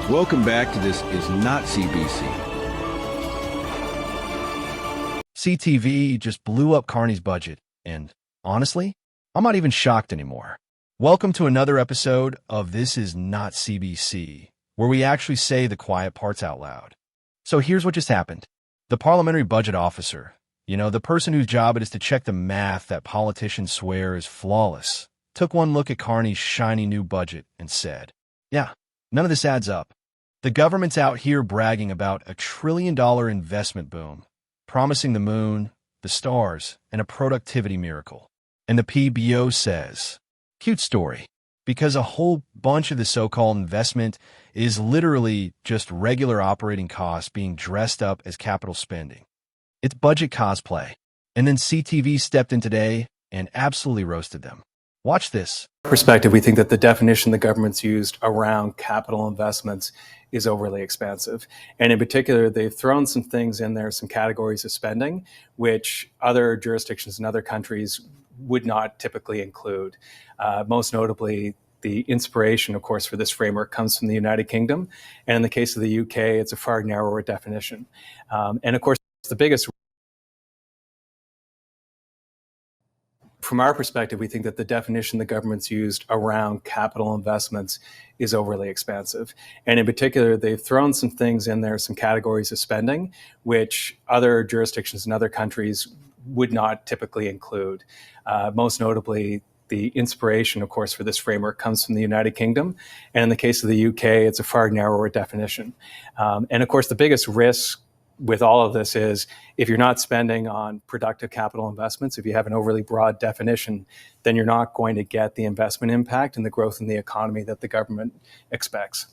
Welcome back to This Is Not CBC. CTV just blew up Carney's budget, and honestly, I'm not even shocked anymore. Welcome to another episode of This Is Not CBC, where we actually say the quiet parts out loud. So here's what just happened. The Parliamentary Budget Officer, the person whose job it is to check the math that politicians swear is flawless, took one look at Carney's shiny new budget and said, yeah, none of this adds up. The government's out here bragging about a $1 trillion investment boom, promising the moon, the stars, and a productivity miracle. And the PBO says, cute story, because a whole bunch of the so-called investment is literally just regular operating costs being dressed up as capital spending. It's budget cosplay. And then CTV stepped in today and absolutely roasted them. Watch this. Perspective, we think that the definition the government's used around capital investments is overly expansive. And in particular, they've thrown some things in there, some categories of spending, which other jurisdictions in other countries would not typically include. Most notably, the inspiration, of course, for this framework comes from the United Kingdom. And in the case of the UK, it's a far narrower definition. And of course, the biggest From our perspective, we think that the definition the government's used around capital investments is overly expansive. And in particular, they've thrown some things in there, some categories of spending, which other jurisdictions in other countries would not typically include. Most notably, the inspiration, of course, for this framework comes from the United Kingdom. And in the case of the UK, it's a far narrower definition. And of course, the biggest risk with all of this is if you're not spending on productive capital investments, if you have an overly broad definition, then you're not going to get the investment impact and the growth in the economy that the government expects.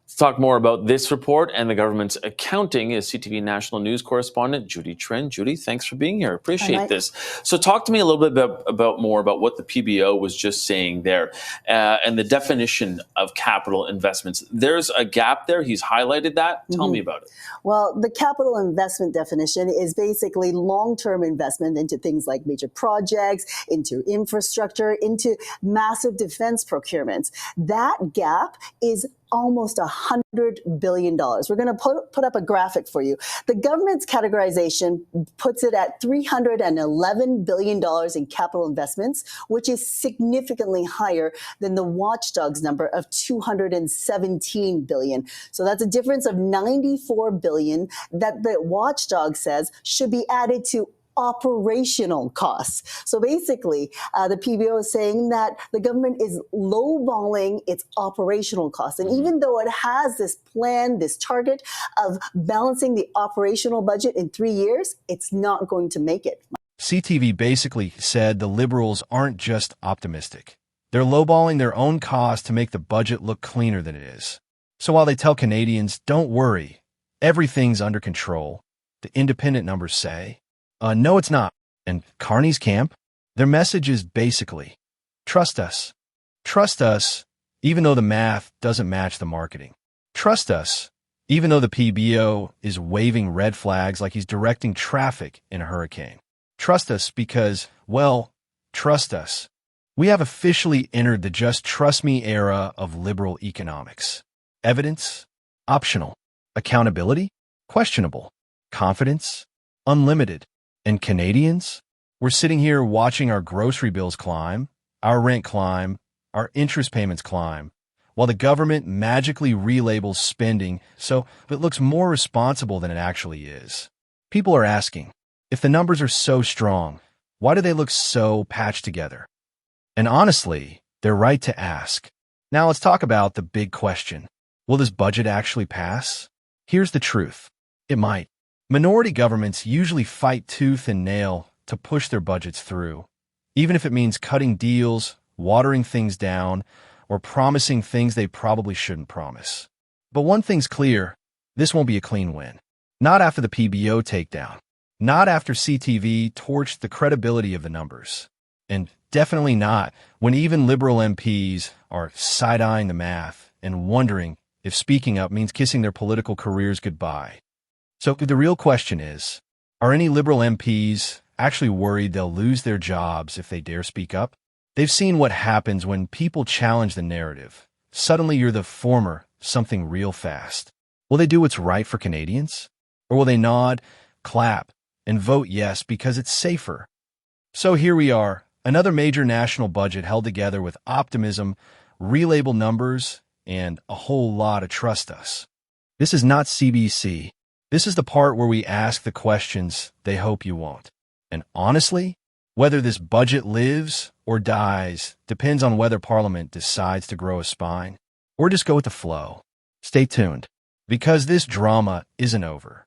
Let's talk more about this report and the government's accounting is CTV national news correspondent Judy Trinh. Judy, thanks for being here. Appreciate this. So talk to me a little bit about more about what the PBO was just saying there and the definition of capital investments. There's a gap there. He's highlighted that. Tell me about it. Well, the capital investment definition is basically long-term investment into things like major projects, into infrastructure, into massive defense procurements. That gap is almost $100 billion. We're going to put up a graphic for you. The government's categorization puts it at $311 billion in capital investments, which is significantly higher than the watchdog's number of $217 billion. So that's a difference of $94 billion that the watchdog says should be added to operational costs. So basically, the PBO is saying that the government is lowballing its operational costs. And even though it has this plan, this target of balancing the operational budget in 3 years, it's not going to make it. CTV basically said the Liberals aren't just optimistic. They're lowballing their own costs to make the budget look cleaner than it is. So while they tell Canadians, don't worry, everything's under control, the independent numbers say, no, it's not. And Carney's camp, their message is basically, trust us. Trust us, even though the math doesn't match the marketing. Trust us, even though the PBO is waving red flags like he's directing traffic in a hurricane. Trust us because, well, trust us. We have officially entered the just trust me era of liberal economics. Evidence? Optional. Accountability? Questionable. Confidence? Unlimited. And Canadians, we're sitting here watching our grocery bills climb, our rent climb, our interest payments climb, while the government magically relabels spending so it looks more responsible than it actually is. People are asking, if the numbers are so strong, why do they look so patched together? And honestly, they're right to ask. Now let's talk about the big question. Will this budget actually pass? Here's the truth. It might. Minority governments usually fight tooth and nail to push their budgets through, even if it means cutting deals, watering things down, or promising things they probably shouldn't promise. But one thing's clear, this won't be a clean win. Not after the PBO takedown. Not after CTV torched the credibility of the numbers. And definitely not when even Liberal MPs are side-eyeing the math and wondering if speaking up means kissing their political careers goodbye. So the real question is, are any Liberal MPs actually worried they'll lose their jobs if they dare speak up? They've seen what happens when people challenge the narrative, suddenly you're the former something real fast. Will they do what's right for Canadians? Or will they nod, clap, and vote yes because it's safer? So here we are, another major national budget held together with optimism, relabeled numbers, and a whole lot of trust us. This is not CBC. This is the part where we ask the questions they hope you won't. And honestly, whether this budget lives or dies depends on whether Parliament decides to grow a spine or just go with the flow. Stay tuned, because this drama isn't over.